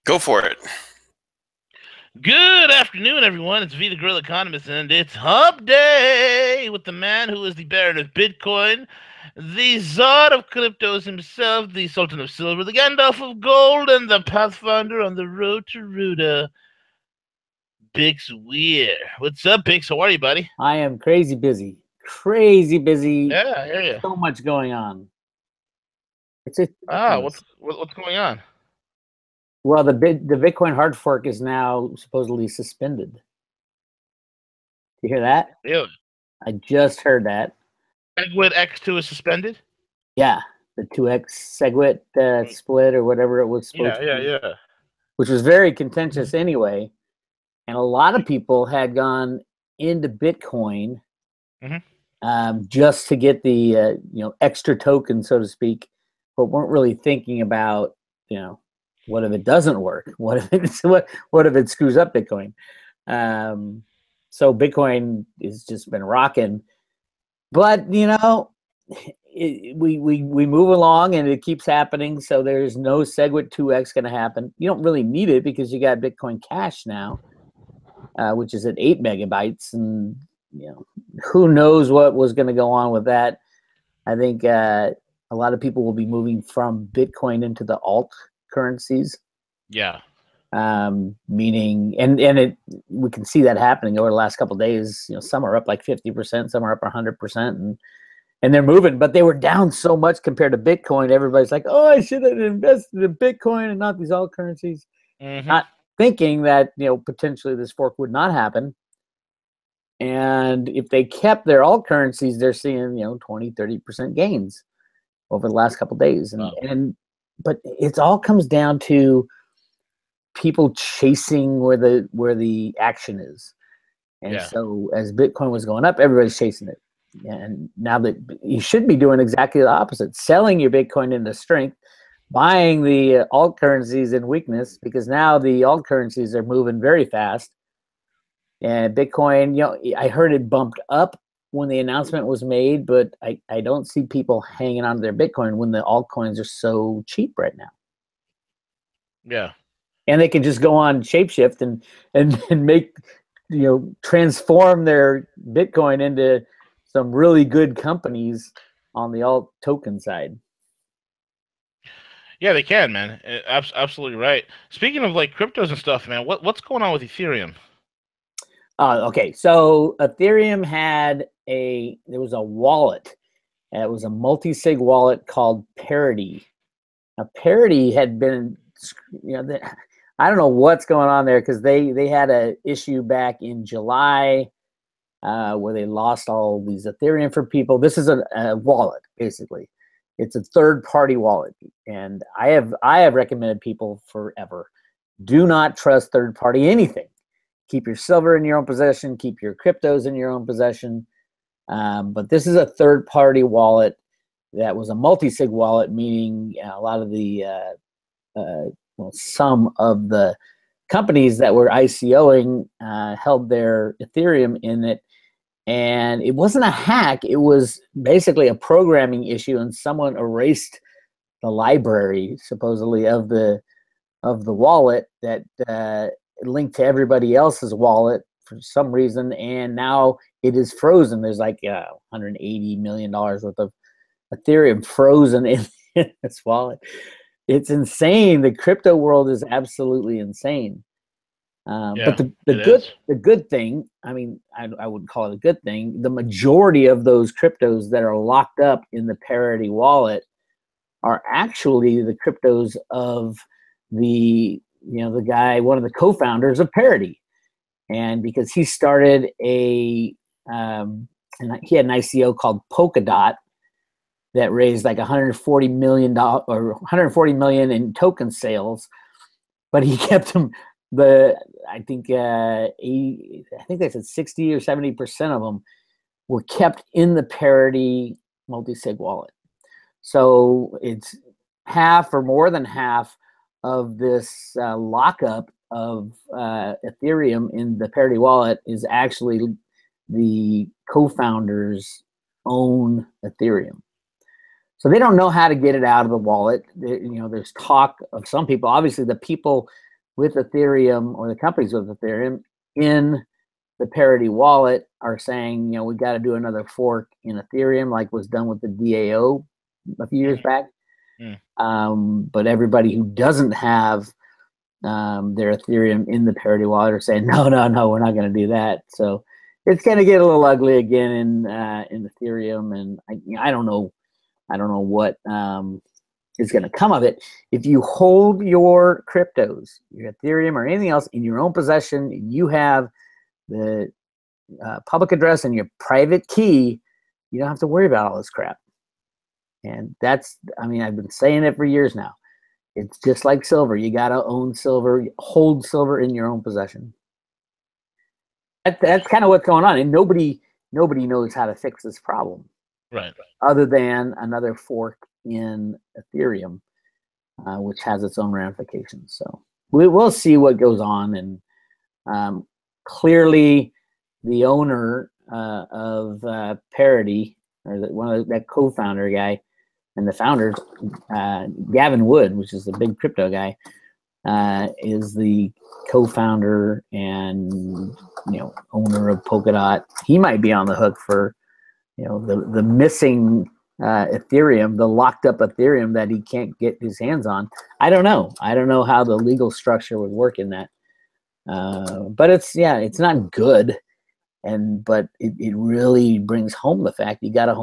Go for it. Good afternoon, everyone. It's V, the Guerrilla Economist, and it's Hump Day with the man who is the Baron of Bitcoin, the Czar of Cryptos himself, the Sultan of Silver, the Gandalf of Gold, and the Pathfinder on the road to Ruda, Bix Weir. What's up, Bix? How are you, buddy? I am crazy busy. Crazy busy. Yeah, I hear you. So much going on. It's what's going on? Well, the Bitcoin hard fork is now supposedly suspended. You hear that? Really? I just heard that. SegWit X2 is suspended? Yeah, the 2x SegWit split or whatever it was supposed to be. Yeah. Which was very contentious anyway. And a lot of people had gone into Bitcoin just to get the extra token, so to speak, but weren't really thinking about, what if it doesn't work? What if it screws up Bitcoin? So Bitcoin has just been rocking, but we move along and it keeps happening. So there's no SegWit 2x going to happen. You don't really need it because you got Bitcoin Cash now, which is at 8 megabytes, and who knows what was going to go on with that. I think a lot of people will be moving from Bitcoin into the alt currencies. Yeah. Meaning, and we can see that happening over the last couple of days. Some are up like 50%, some are up 100%, and they're moving, but they were down so much compared to Bitcoin. Everybody's like, "Oh, I should have invested in Bitcoin and not these alt currencies," not thinking that potentially this fork would not happen. And if they kept their alt currencies, they're seeing 20-30% gains over the last couple of days, but it all comes down to people chasing where the action is. And so as Bitcoin was going up, everybody's chasing it. And now that you should be doing exactly the opposite, selling your Bitcoin into strength, buying the alt currencies in weakness, because now the alt currencies are moving very fast. And Bitcoin, I heard it bumped up when the announcement was made, but I don't see people hanging on to their Bitcoin when the altcoins are so cheap right now. Yeah. And they can just go on Shapeshift and make, transform their Bitcoin into some really good companies on the alt token side. Yeah, they can, man. Absolutely right. Speaking of like cryptos and stuff, man, what's going on with Ethereum? Okay, so Ethereum there was a wallet. It was a multi-sig wallet called Parity. Now, Parity had been, I don't know what's going on there, because they had an issue back in July where they lost all these Ethereum for people. This is a wallet, basically. It's a third-party wallet, and I have recommended people forever, do not trust third-party anything. Keep your silver in your own possession. Keep your cryptos in your own possession. But this is a third-party wallet that was a multi-sig wallet, meaning a lot of the some of the companies that were ICOing held their Ethereum in it. And it wasn't a hack. It was basically a programming issue, and someone erased the library, supposedly, of the wallet that linked to everybody else's wallet for some reason, and now it is frozen. There's like $180 million worth of Ethereum frozen in this wallet. It's insane. The crypto world is absolutely insane. But the good thing, I mean, I wouldn't call it a good thing. The majority of those cryptos that are locked up in the Parity wallet are actually the cryptos of the guy, one of the co-founders of Parity. And because he started and he had an ICO called Polkadot that raised like $140 million or $140 million in token sales, but he kept them. I think they said 60 or 70% of them were kept in the Parity multi-sig wallet. So it's half or more than half of this lockup of Ethereum in the Parity wallet is actually the co-founders own Ethereum. So they don't know how to get it out of the wallet. There's talk of some people. Obviously, the people with Ethereum, or the companies with Ethereum in the Parity wallet, are saying, we got to do another fork in Ethereum, like was done with the DAO a few years back. But everybody who doesn't have their Ethereum in the Parity wallet are saying, no, we're not going to do that. So it's going to get a little ugly again in Ethereum, and I don't know what is going to come of it. If you hold your cryptos, your Ethereum or anything else in your own possession, you have the public address and your private key, you don't have to worry about all this crap. And that's, I've been saying it for years now. It's just like silver. You got to own silver, hold silver in your own possession. That's kind of what's going on. And nobody knows how to fix this problem. Right. Other than another fork in Ethereum, which has its own ramifications. So we'll see what goes on. And clearly the owner of Parity, or that co-founder guy, and the founders, Gavin Wood, which is the big crypto guy, is the co-founder and owner of Polkadot. He might be on the hook for the missing Ethereum, the locked up Ethereum that he can't get his hands on. I don't know how the legal structure would work in that, but it's not good. But it really brings home the fact you got to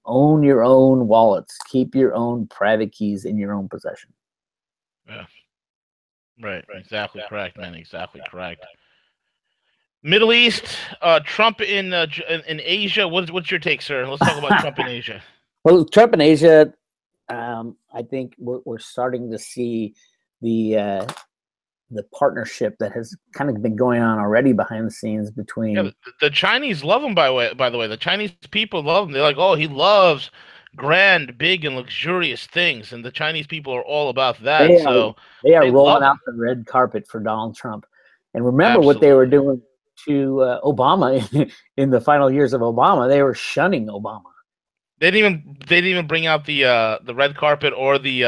own your own wallets, keep your own private keys in your own possession. Yeah. Right. Exactly correct, man. Exactly correct. Middle East, Trump in Asia. What's your take, sir? Let's talk about Trump in Asia. Well, Trump in Asia, I think we're starting to see the partnership that has kind of been going on already behind the scenes between. The Chinese love him. By the way, the Chinese people love him. They're like, oh, he loves grand, big, and luxurious things, and the Chinese people are all about that. They are rolling out the red carpet for Donald Trump. And remember what they were doing to Obama in the final years of Obama. They were shunning Obama. They didn't even bring out the red carpet or they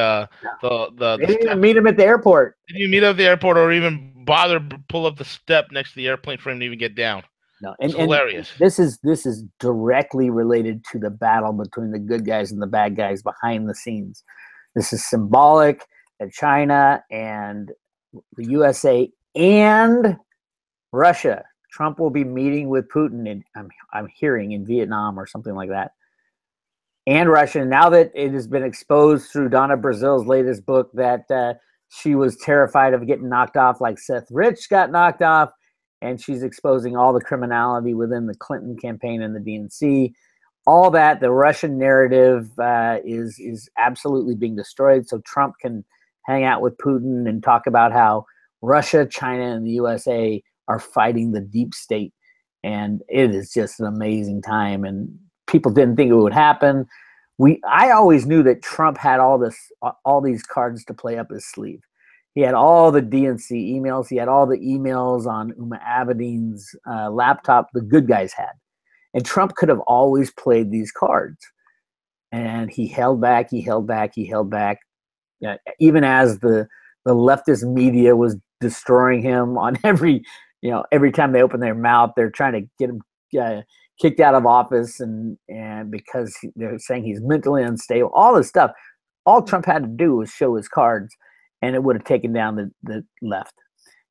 didn't even meet him at the airport. They didn't even meet him at the airport or even bother pull up the step next to the airplane for him to even get down. No, it's hilarious. This is directly related to the battle between the good guys and the bad guys behind the scenes. This is symbolic that China and the USA and Russia. Trump will be meeting with Putin in, I'm hearing, in Vietnam or something like that. And Russia. Now that it has been exposed through Donna Brazil's latest book that she was terrified of getting knocked off like Seth Rich got knocked off, and she's exposing all the criminality within the Clinton campaign and the DNC. All that, the Russian narrative is absolutely being destroyed. So Trump can hang out with Putin and talk about how Russia, China, and the USA are fighting the deep state. And it is just an amazing time. And people didn't think it would happen. I always knew that Trump had all these cards to play up his sleeve. He had all the DNC emails. He had all the emails on Uma Abedin's laptop the good guys had. And Trump could have always played these cards. And he held back, even as the leftist media was destroying him on every time they open their mouth, they're trying to get him kicked out of office, and because they're saying he's mentally unstable, all this stuff. All Trump had to do was show his cards, and it would have taken down the left.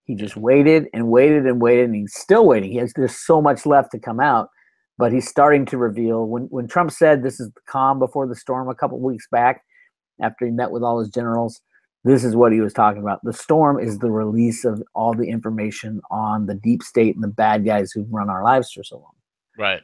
He just waited and waited and waited, and he's still waiting. There's so much left to come out, but he's starting to reveal. When Trump said this is the calm before the storm a couple of weeks back, after he met with all his generals, this is what he was talking about. The storm is the release of all the information on the deep state and the bad guys who've run our lives for so long. Right.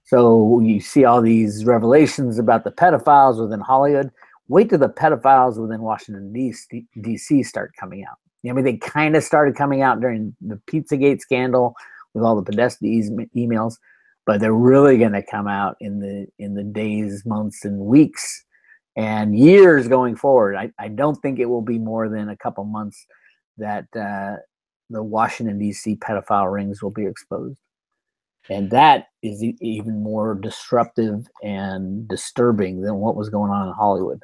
So you see all these revelations about the pedophiles within Hollywood. Wait till the pedophiles within Washington, D.C. start coming out. They kind of started coming out during the Pizzagate scandal with all the Podesta emails, but they're really going to come out in the days, months, and weeks and years going forward. I don't think it will be more than a couple months that the Washington, D.C. pedophile rings will be exposed. And that is even more disruptive and disturbing than what was going on in Hollywood.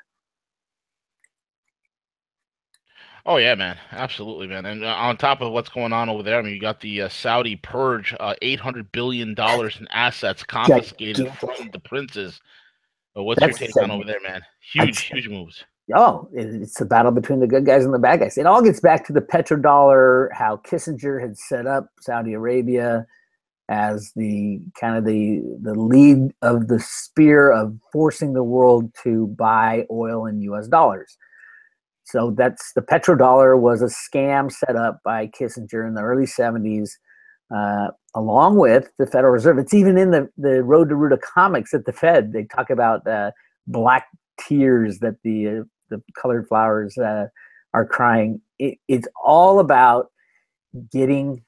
Oh yeah, man, absolutely, man. And on top of what's going on over there, I mean, you got the Saudi purge, $800 billion in assets confiscated Gigantic. from the princes. What's your That's take on over there, man? Huge, it's, huge moves. oh, it's a battle between the good guys and the bad guys. It all gets back to the petrodollar, how Kissinger had set up Saudi Arabia as the kind of the lead of the spear of forcing the world to buy oil in U.S. dollars. So that's the petrodollar was a scam set up by Kissinger in the early 70s, along with the Federal Reserve. It's even in the Road to Ruta comics at the Fed. They talk about black tears that the colored flowers are crying. It's all about getting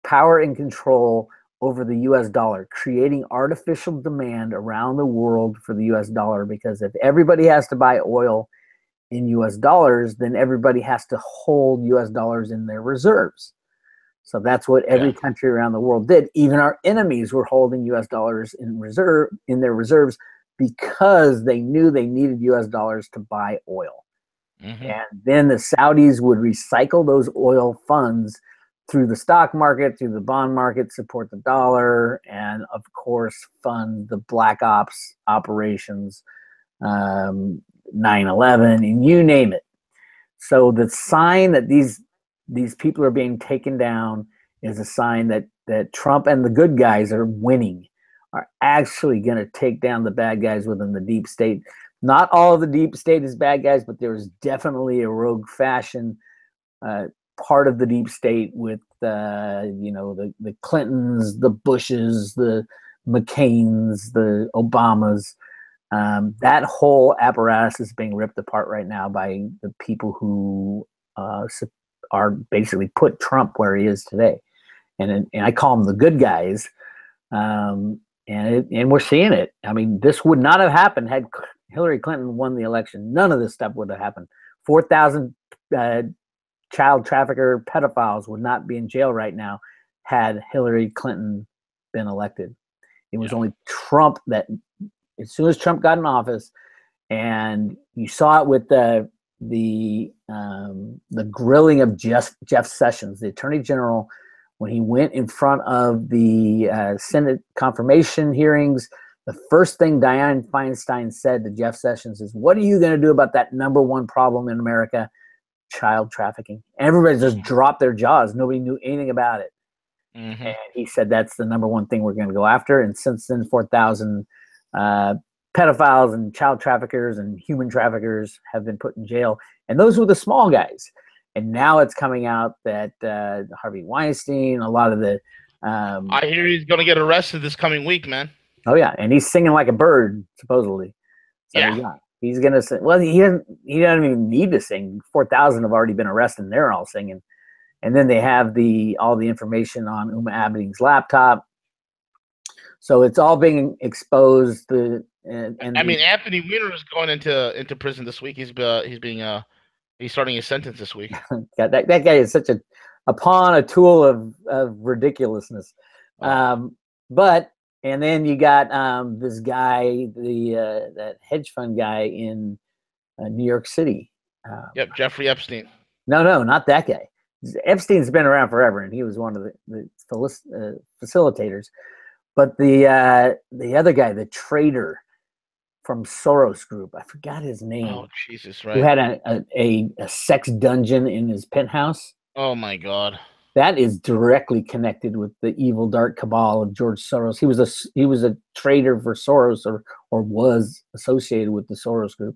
power and control over the US dollar, creating artificial demand around the world for the US dollar. Because if everybody has to buy oil in US dollars, then everybody has to hold US dollars in their reserves. So that's what every Yeah. country around the world did. Even our enemies were holding US dollars in their reserves because they knew they needed US dollars to buy oil. Hmm. And then the Saudis would recycle those oil funds through the stock market, through the bond market, support the dollar, and of course fund the black ops operations, 9/11, and you name it. So the sign that these people are being taken down is a sign that Trump and the good guys are winning, are actually going to take down the bad guys within the deep state. Not all of the deep state is bad guys, but there's definitely a rogue fashion uh, part of the deep state with the Clintons, the Bushes, the McCains, the Obamas. That whole apparatus is being ripped apart right now by the people who are basically put Trump where he is today, and I call them the good guys. And we're seeing it. I mean, this would not have happened had Hillary Clinton won the election. None of this stuff would have happened. 4,000 child trafficker pedophiles would not be in jail right now had Hillary Clinton been elected. It was Yeah. only Trump that, as soon as Trump got in office, and you saw it with the grilling of Jeff Sessions, the Attorney General, when he went in front of the Senate confirmation hearings. The first thing Dianne Feinstein said to Jeff Sessions is, "What are you going to do about that number one problem in America, child trafficking?" And everybody just dropped their jaws. Nobody knew anything about it. Hmm. And he said, "That's the number one thing we're going to go after." And since then, 4,000 uh, pedophiles and child traffickers and human traffickers have been put in jail. And those were the small guys. And now it's coming out that Harvey Weinstein, a lot of the, I hear he's gonna get arrested this coming week, man. oh yeah, and he's singing like a bird supposedly. So Yeah. yeah, he's gonna sing. Well, he doesn't even need to sing. 4,000 have already been arrested, and they're all singing. And then they have all the information on Uma Abeding's laptop. So it's all being exposed. I mean, Anthony Weiner is going into prison this week. He's starting his sentence this week. that guy is such a pawn, a tool of ridiculousness. Oh. But and then you got this guy, that hedge fund guy in New York City. Yep, Jeffrey Epstein. No, not that guy. Epstein's been around forever, and he was one of the facilitators. But the other guy, the trader from Soros Group, I forgot his name, Oh Jesus, who right? had a sex dungeon in his penthouse. Oh my God. That is directly connected with the evil dark cabal of George Soros. He was a trader for Soros, or was associated with the Soros Group.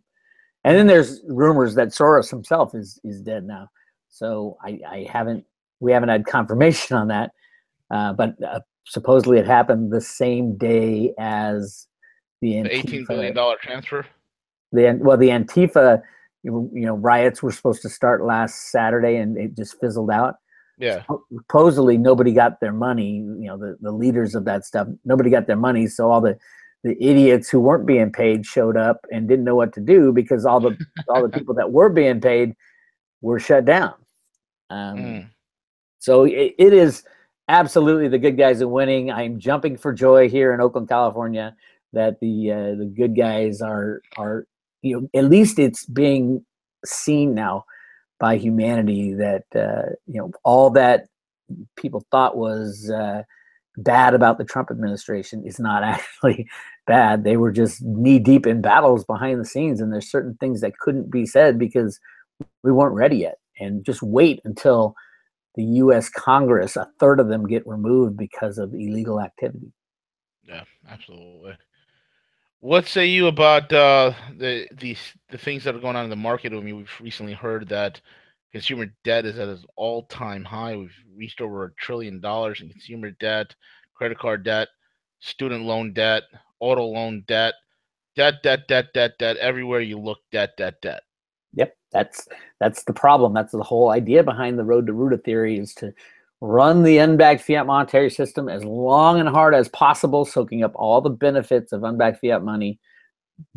And then there's rumors that Soros himself is dead now. So we haven't had confirmation on that, but supposedly it happened the same day as the The $18 billion Antifa. transfer. The Antifa, riots were supposed to start last Saturday, and it just fizzled out. Yeah. Supposedly nobody got their money. The leaders of that stuff, nobody got their money. So all the idiots who weren't being paid showed up and didn't know what to do, because all the people that were being paid were shut down. Mm. So it is absolutely the good guys are winning. I'm jumping for joy here in Oakland, California, that the good guys are at least it's being seen now by humanity that all that people thought was bad about the Trump administration is not actually bad. They were just knee deep in battles behind the scenes, and there's certain things that couldn't be said because we weren't ready yet. And just wait until the U.S. Congress, a third of them get removed because of illegal activity. Yeah, absolutely. What say you about the things that are going on in the market? I mean, we've recently heard that consumer debt is at its all-time high. We've reached over $1 trillion in consumer debt, credit card debt, student loan debt, auto loan debt, debt. Everywhere you look, debt. Yep, that's the problem. That's the whole idea behind the road to Ruta theory, is to run the unbacked fiat monetary system as long and hard as possible, soaking up all the benefits of unbacked fiat money,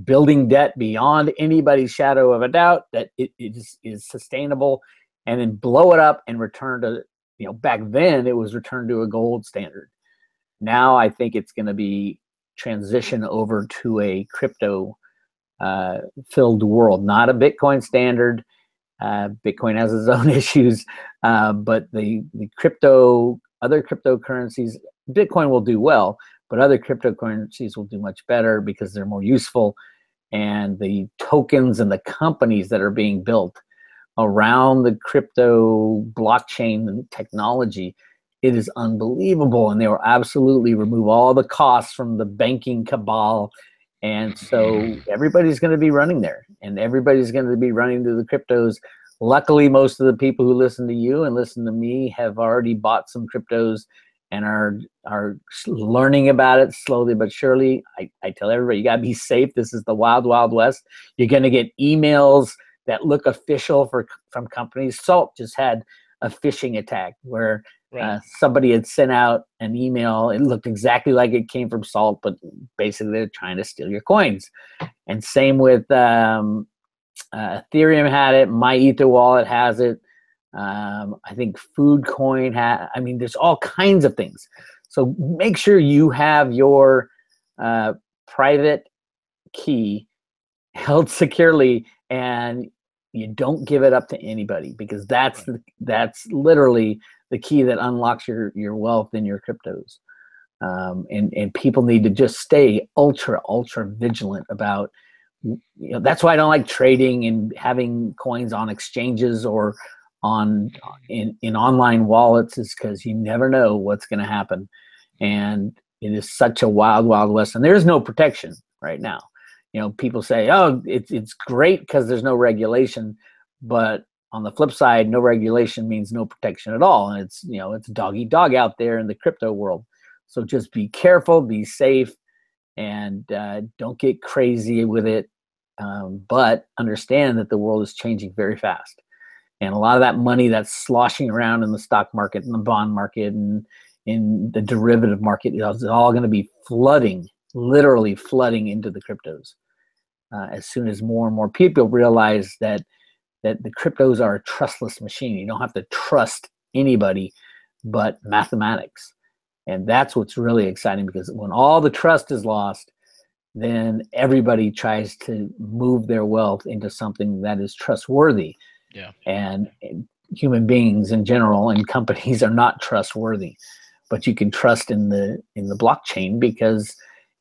building debt beyond anybody's shadow of a doubt that it is sustainable, and then blow it up and return to, back then it was returned to a gold standard. Now I think it's going to be transition over to a crypto filled world, not a Bitcoin standard. Bitcoin has its own issues, but the other cryptocurrencies, Bitcoin will do well, but other cryptocurrencies will do much better because they're more useful. And the tokens and the companies that are being built around the crypto blockchain technology, it is unbelievable. And they will absolutely remove all the costs from the banking cabal. And so everybody's going to be running there, and everybody's going to be running to the cryptos. Luckily, most of the people who listen to you and listen to me have already bought some cryptos and are learning about it slowly but surely. I tell everybody, you got to be safe. This is the wild, wild west. You're going to get emails that look official from companies. Salt just had a phishing attack where somebody had sent out an email. It looked exactly like it came from Salt, but basically they're trying to steal your coins. And same with Ethereum had it. My Ether wallet has it. I think Foodcoin there's all kinds of things. So make sure you have your private key held securely, and you don't give it up to anybody, because that's literally the key that unlocks your wealth in your cryptos. And people need to just stay ultra vigilant about, that's why I don't like trading and having coins on exchanges or in online wallets, is because you never know what's going to happen. And it is such a wild, wild west, and there's no protection right now. People say, oh, it's great because there's no regulation, but on the flip side, no regulation means no protection at all. And it's dog eat dog out there in the crypto world. So just be careful, be safe, and don't get crazy with it. But understand that the world is changing very fast. And a lot of that money that's sloshing around in the stock market and the bond market and in the derivative market is all going to be literally flooding into the cryptos. As soon as more and more people realize that the cryptos are a trustless machine. You don't have to trust anybody but mathematics. And that's what's really exciting, because when all the trust is lost, then everybody tries to move their wealth into something that is trustworthy. Yeah. And human beings in general and companies are not trustworthy. But you can trust in the blockchain, because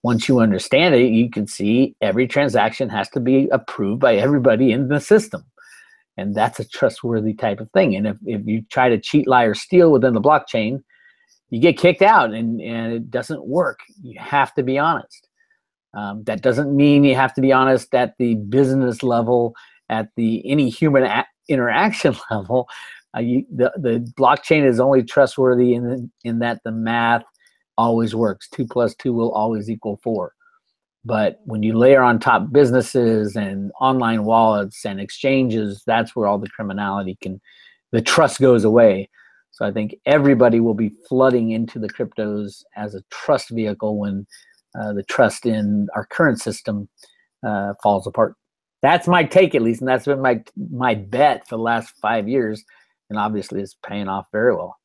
once you understand it, you can see every transaction has to be approved by everybody in the system. And that's a trustworthy type of thing. And if you try to cheat, lie, or steal within the blockchain, you get kicked out, and it doesn't work. You have to be honest. That doesn't mean you have to be honest at the business level, at any human interaction level. The blockchain is only trustworthy in that the math always works. 2 + 2 will always equal 4. But when you layer on top businesses and online wallets and exchanges, that's where all the criminality the trust goes away. So I think everybody will be flooding into the cryptos as a trust vehicle when the trust in our current system falls apart. That's my take, at least, and that's been my bet for the last 5 years, and obviously it's paying off very well.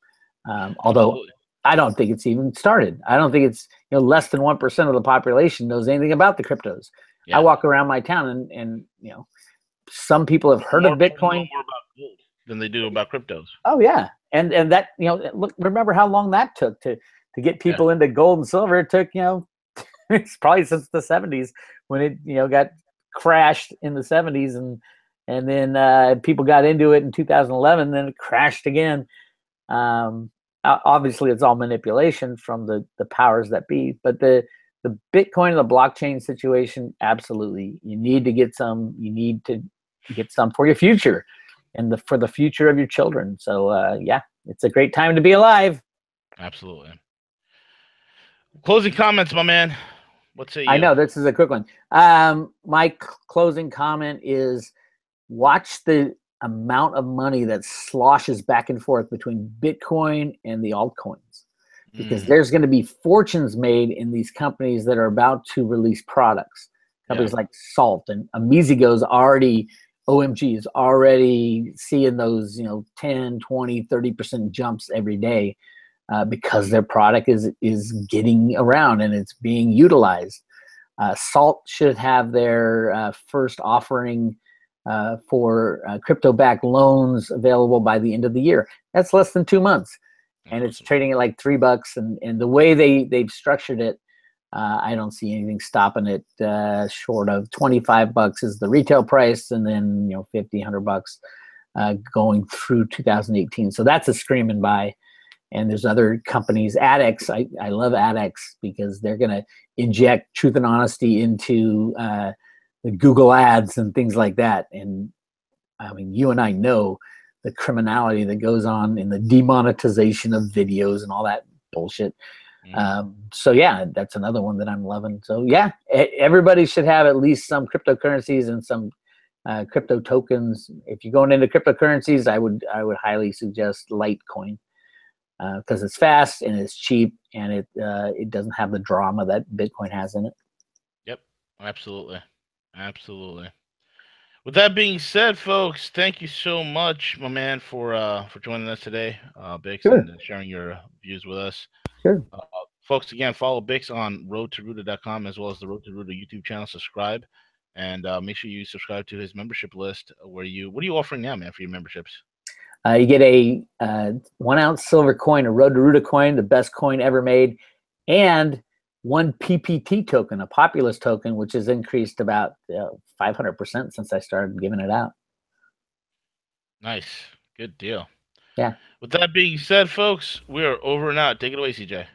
Although Absolutely. I don't think it's even started. I don't think it's less than 1% of the population knows anything about the cryptos. Yeah. I walk around my town and some people have heard of More people know Bitcoin. more about gold than they do about cryptos. Oh yeah, and that, you know, look, remember how long that took to get Yeah. people into gold and silver. It took, you know, it's probably since the 70s when it, you know, got crashed in the 70s, and then people got into it in 2011. Then it crashed again. Obviously, it's all manipulation from the powers that be. But the Bitcoin and the blockchain situation, absolutely, you need to get some. You need to get some for your future, and for the future of your children. So yeah, it's a great time to be alive. Absolutely. Closing comments, my man. What say you? I know this is a quick one. My closing comment is: watch the amount of money that sloshes back and forth between Bitcoin and the altcoins, because there's going to be fortunes made in these companies that are about to release products. Companies like Salt and Amizigo's already, OMG is already seeing those, you know, 10, 20, 30% jumps every day because their product is getting around and it's being utilized. Salt should have their first offering for crypto-backed loans available by the end of the year. That's less than 2 months, and it's trading at like $3. And the way they've structured it, I don't see anything stopping it short of $25 is the retail price, and then, you know, $50, $100 going through 2018. So that's a screaming buy. And there's other companies, ADX. I love ADX because they're going to inject truth and honesty into the Google ads and things like that. And I mean, you and I know the criminality that goes on in the demonetization of videos and all that bullshit. So yeah, that's another one that I'm loving. So yeah, everybody should have at least some cryptocurrencies and some crypto tokens. If you're going into cryptocurrencies, I would highly suggest Litecoin. Because it's fast and it's cheap, and it doesn't have the drama that Bitcoin has in it. Yep, absolutely, absolutely. With that being said, folks, thank you so much, my man, for joining us today, Bix, Sure. and sharing your views with us. Sure. Folks, again, follow Bix on roadtoruta.com as well as the Road to Ruta YouTube channel. Subscribe, and make sure you subscribe to his membership list. What are you offering now, man, for your memberships? You get a 1 ounce silver coin, a Road to Ruta coin, the best coin ever made, and 1 PPT token, a Populous token, which has increased about 500% since I started giving it out. Nice. Good deal. Yeah. With that being said, folks, we are over and out. Take it away, CJ.